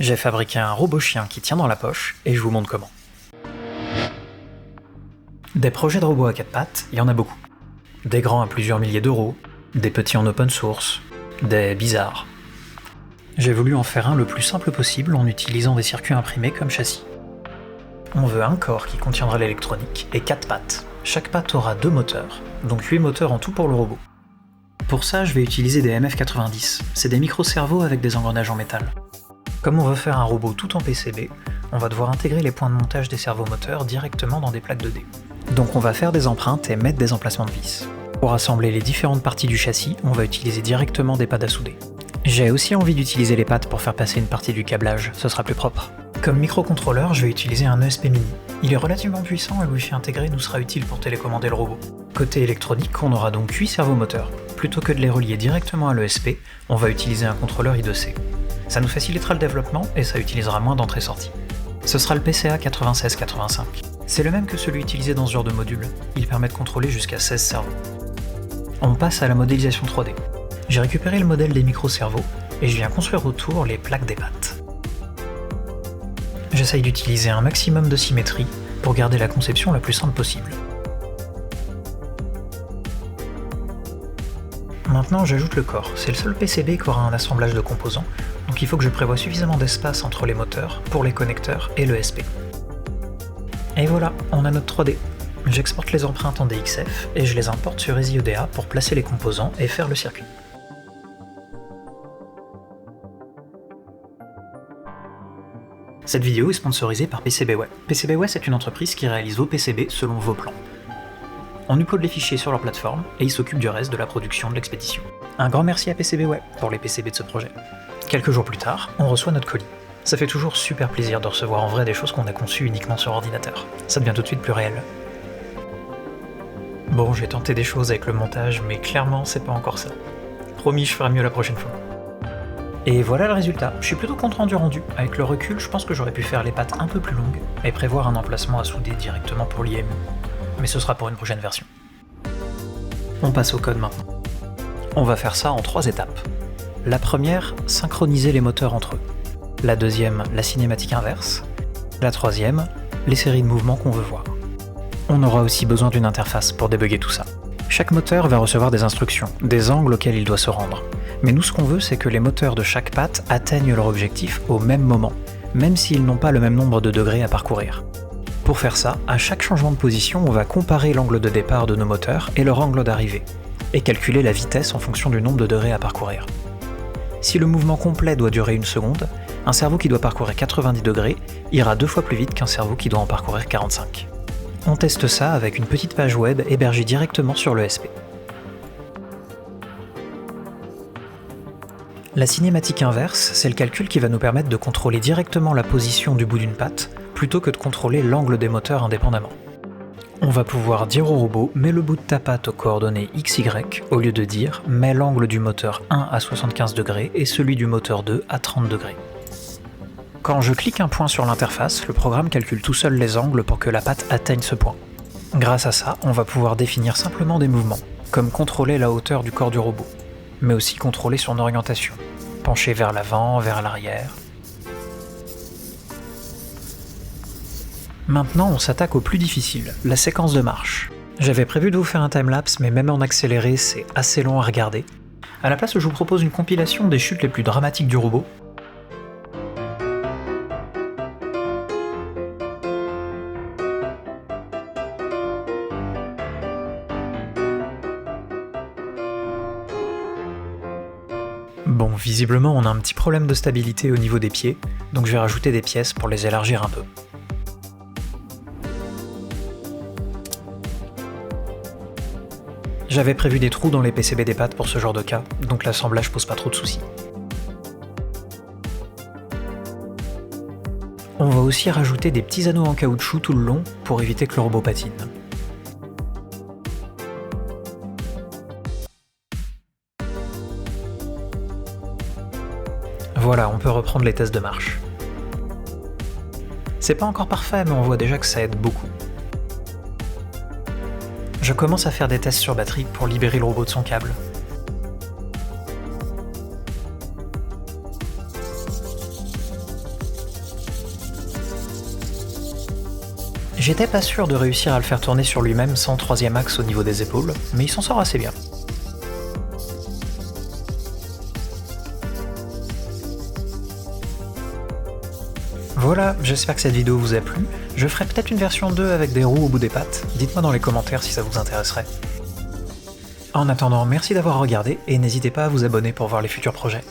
J'ai fabriqué un robot chien qui tient dans la poche et je vous montre comment. Des projets de robots à 4 pattes, il y en a beaucoup. Des grands à plusieurs milliers d'euros, des petits en open source, des bizarres. J'ai voulu en faire un le plus simple possible en utilisant des circuits imprimés comme châssis. On veut un corps qui contiendra l'électronique et 4 pattes. Chaque patte aura 2 moteurs, donc 8 moteurs en tout pour le robot. Pour ça, je vais utiliser des MF90, c'est des micro-cerveaux avec des engrenages en métal. Comme on veut faire un robot tout en PCB, on va devoir intégrer les points de montage des cerveaux moteurs directement dans des plaques 2D. Donc on va faire des empreintes et mettre des emplacements de vis. Pour assembler les différentes parties du châssis, on va utiliser directement des pads à souder. J'ai aussi envie d'utiliser les pattes pour faire passer une partie du câblage, ce sera plus propre. Comme microcontrôleur, je vais utiliser un ESP Mini. Il est relativement puissant et le Wi-Fi intégré nous sera utile pour télécommander le robot. Côté électronique, on aura donc 8 cerveaux moteurs. Plutôt que de les relier directement à l'ESP, on va utiliser un contrôleur I2C. Ça nous facilitera le développement et ça utilisera moins d'entrées-sorties. Ce sera le PCA 9685. C'est le même que celui utilisé dans ce genre de module. Il permet de contrôler jusqu'à 16 cerveaux. On passe à la modélisation 3D. J'ai récupéré le modèle des micro-cerveaux et je viens construire autour les plaques des pattes. J'essaye d'utiliser un maximum de symétrie pour garder la conception la plus simple possible. Maintenant j'ajoute le corps, c'est le seul PCB qui aura un assemblage de composants, donc il faut que je prévoie suffisamment d'espace entre les moteurs pour les connecteurs et le SP. Et voilà, on a notre 3D. J'exporte les empreintes en DXF et je les importe sur EasyEDA pour placer les composants et faire le circuit. Cette vidéo est sponsorisée par PCBWay. PCBWay, c'est une entreprise qui réalise vos PCB selon vos plans. On upload les fichiers sur leur plateforme et ils s'occupent du reste de la production de l'expédition. Un grand merci à PCBWay pour les PCB de ce projet. Quelques jours plus tard, on reçoit notre colis. Ça fait toujours super plaisir de recevoir en vrai des choses qu'on a conçues uniquement sur ordinateur. Ça devient tout de suite plus réel. Bon, j'ai tenté des choses avec le montage, mais clairement c'est pas encore ça. Promis, je ferai mieux la prochaine fois. Et voilà le résultat. Je suis plutôt content du rendu. Avec le recul, je pense que j'aurais pu faire les pattes un peu plus longues et prévoir un emplacement à souder directement pour l'IMU. Mais ce sera pour une prochaine version. On passe au code maintenant. On va faire ça en 3 étapes. La première, synchroniser les moteurs entre eux. La deuxième, la cinématique inverse. La troisième, les séries de mouvements qu'on veut voir. On aura aussi besoin d'une interface pour débugger tout ça. Chaque moteur va recevoir des instructions, des angles auxquels il doit se rendre. Mais nous, ce qu'on veut, c'est que les moteurs de chaque patte atteignent leur objectif au même moment, même s'ils n'ont pas le même nombre de degrés à parcourir. Pour faire ça, à chaque changement de position, on va comparer l'angle de départ de nos moteurs et leur angle d'arrivée, et calculer la vitesse en fonction du nombre de degrés à parcourir. Si le mouvement complet doit durer 1 seconde, un cerveau qui doit parcourir 90 degrés ira 2 fois plus vite qu'un cerveau qui doit en parcourir 45. On teste ça avec une petite page web hébergée directement sur l'ESP. La cinématique inverse, c'est le calcul qui va nous permettre de contrôler directement la position du bout d'une patte, plutôt que de contrôler l'angle des moteurs indépendamment. On va pouvoir dire au robot « mets le bout de ta patte aux coordonnées XY » au lieu de dire « mets l'angle du moteur 1 à 75 degrés et celui du moteur 2 à 30 degrés ». Quand je clique un point sur l'interface, le programme calcule tout seul les angles pour que la patte atteigne ce point. Grâce à ça, on va pouvoir définir simplement des mouvements, comme contrôler la hauteur du corps du robot, mais aussi contrôler son orientation, pencher vers l'avant, vers l'arrière. Maintenant, on s'attaque au plus difficile, la séquence de marche. J'avais prévu de vous faire un timelapse, mais même en accéléré, c'est assez long à regarder. À la place, je vous propose une compilation des chutes les plus dramatiques du robot. Bon, visiblement on a un petit problème de stabilité au niveau des pieds, donc je vais rajouter des pièces pour les élargir un peu. J'avais prévu des trous dans les PCB des pattes pour ce genre de cas, donc l'assemblage pose pas trop de soucis. On va aussi rajouter des petits anneaux en caoutchouc tout le long pour éviter que le robot patine. Voilà, on peut reprendre les tests de marche. C'est pas encore parfait, mais on voit déjà que ça aide beaucoup. Je commence à faire des tests sur batterie pour libérer le robot de son câble. J'étais pas sûr de réussir à le faire tourner sur lui-même sans troisième axe au niveau des épaules, mais il s'en sort assez bien. Voilà, j'espère que cette vidéo vous a plu. Je ferai peut-être une version 2 avec des roues au bout des pattes, dites-moi dans les commentaires si ça vous intéresserait. En attendant, merci d'avoir regardé et n'hésitez pas à vous abonner pour voir les futurs projets.